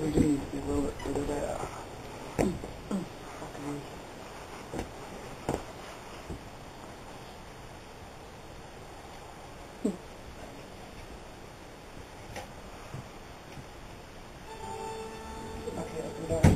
we need to be a little bit further back. Okay, open it up.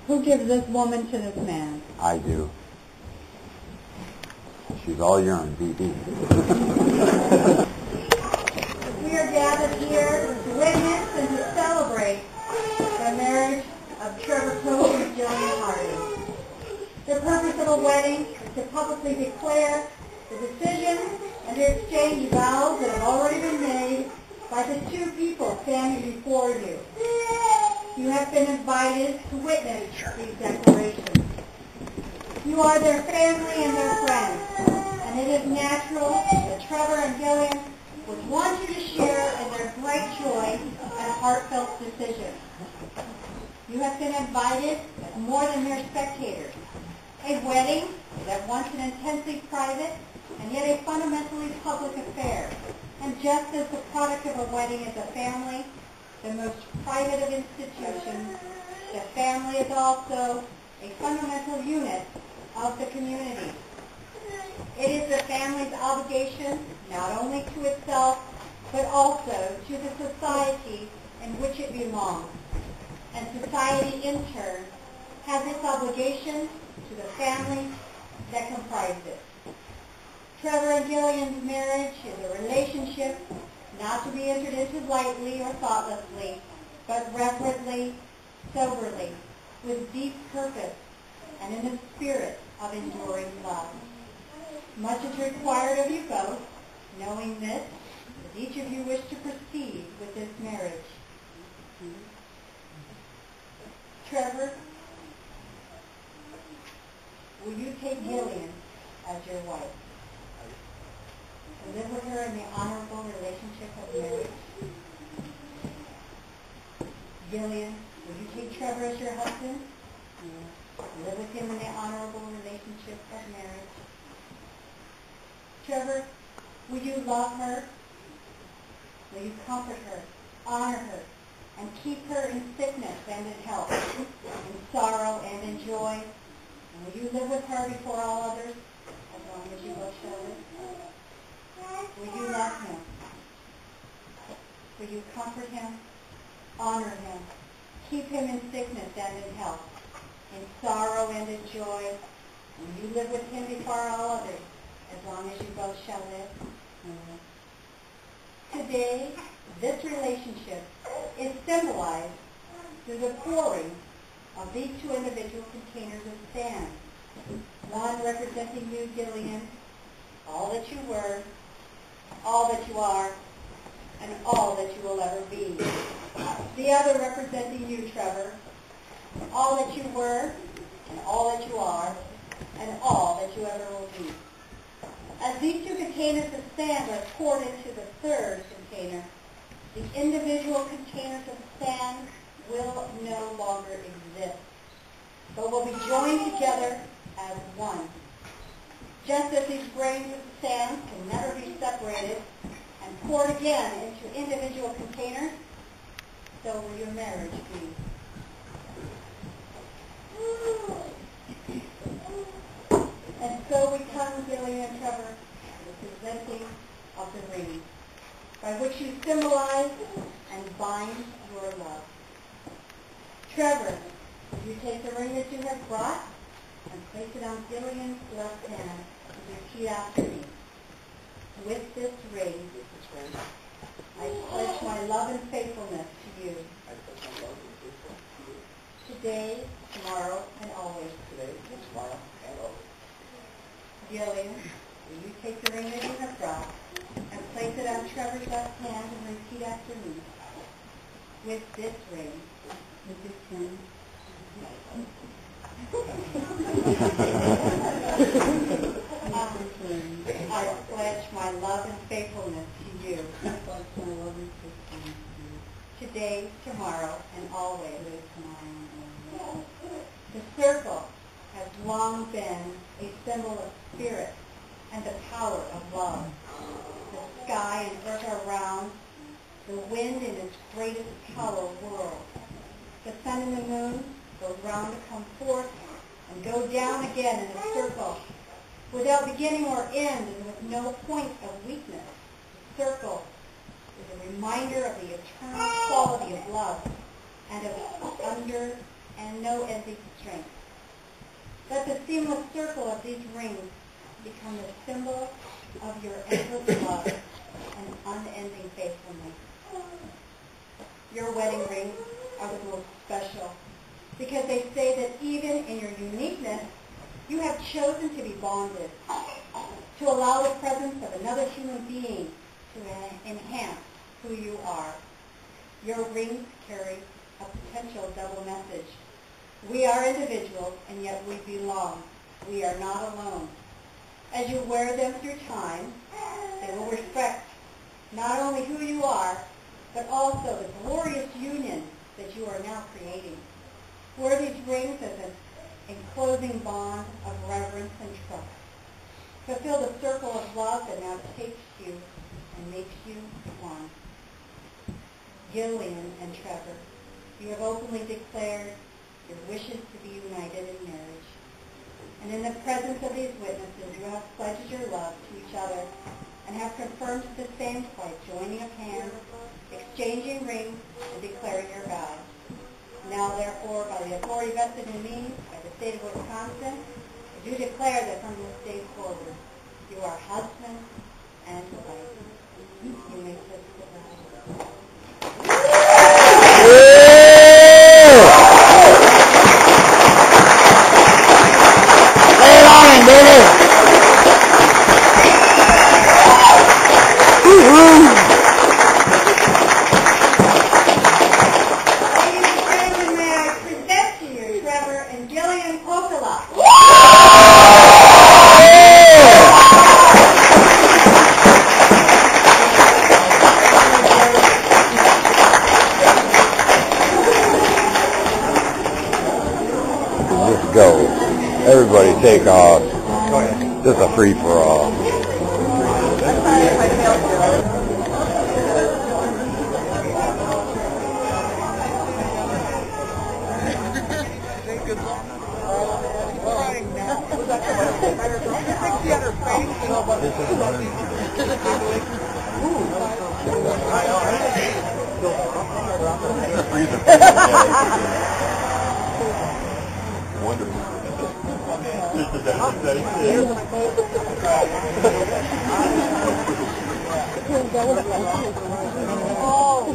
Who gives this woman to this man? I do. She's all yours, BB. We are gathered here to witness and to celebrate the marriage of Trevor Cove and Jillian Harding. The purpose of a wedding is to publicly declare the decision and to exchange vows that have already been made by the two people standing before you. You have been invited to witness these declarations. You are their family and their friends, and it is natural that Trevor and Jillian would want you to share in their great joy and heartfelt decision. You have been invited as more than mere spectators. A wedding is at once an intensely private and yet a fundamentally public affair. And just as the product of a wedding is a family, the most private of institutions, the family is also a fundamental unit of the community. It is the family's obligation not only to itself, but also to the society in which it belongs. And society, in turn, has its obligation to the family that comprise it. Trevor and Jillian's marriage is a relationship not to be entered into lightly or thoughtlessly, but reverently, soberly, with deep purpose, and in the spirit of enduring love. Much is required of you both, knowing this, as each of you wish to proceed with this marriage. Trevor, will you take Jillian as your wife? And live with her in the honorable relationship of marriage? Jillian, will you take Trevor as your husband? And live with him in the honorable relationship of marriage? Trevor, will you love her? Will you comfort her, honor her, and keep her in sickness and in health, in sorrow and in joy? And will you live with her before all others, as long as you both shall live? Will you love him? Will you comfort him, honor him, keep him in sickness and in health, in sorrow and in joy? And will you live with him before all others, as long as you both shall live? Today, this relationship is symbolized through the pouring of these two individual containers of sand. One representing you, Jillian, all that you were, all that you are, and all that you will ever be. The other representing you, Trevor, all that you were, and all that you are, and all that you ever will be. As these two containers of sand are poured into the third container, the individual containers of sand will no longer exist, but will be joined together as one. Just as these grains of sand can never be separated and poured again into individual containers, so will your marriage be. And so we come, Jillian and Trevor, presenting of the ring, by which you symbolize and bind your love. Trevor, would you take the ring that you have brought and place it on Gillian's left hand and repeat after me? With this ring, I pledge my love and faithfulness to you. Today, tomorrow, and always. Today, tomorrow, and always. Gillian, will you take the ring that you have brought and place it on Trevor's left hand and repeat after me? With this ring, with this ring, I pledge my love and faithfulness to you. Today, tomorrow, and always. The circle has long been a symbol of spirit and the power of love. The sky and earth are round, the wind in its greatest power whirls. The sun and the moon go round to come forth and go down again in a circle, without beginning or end and with no point of weakness. The circle is a reminder of the eternal quality of love and of under and no ending strength. Let the seamless circle of these rings become the symbol of your endless love and unending faithfulness. Your wedding rings are the most special because they say that even in your uniqueness, you have chosen to be bonded, to allow the presence of another human being to enhance who you are. Your rings carry a potential double message. We are individuals, and yet we belong. We are not alone. As you wear them through time, they will reflect not only who you are, but also the glorious union that you are now creating. Wear these rings as an enclosing bond of reverence and trust. Fulfill the circle of love that now takes you and makes you one. Gillian and Trevor, you have openly declared your wishes to be united in marriage. And in the presence of these witnesses, you have pledged your love to each other and have confirmed the same by joining of hands, exchanging rings, and declaring your vows. Now, therefore, by the authority vested in me by the state of Wisconsin, I do declare that from this day forward, you are husband and wife. You may kiss the bride. Just go. Everybody take off. Just a free-for-all. Wonderful. Oh,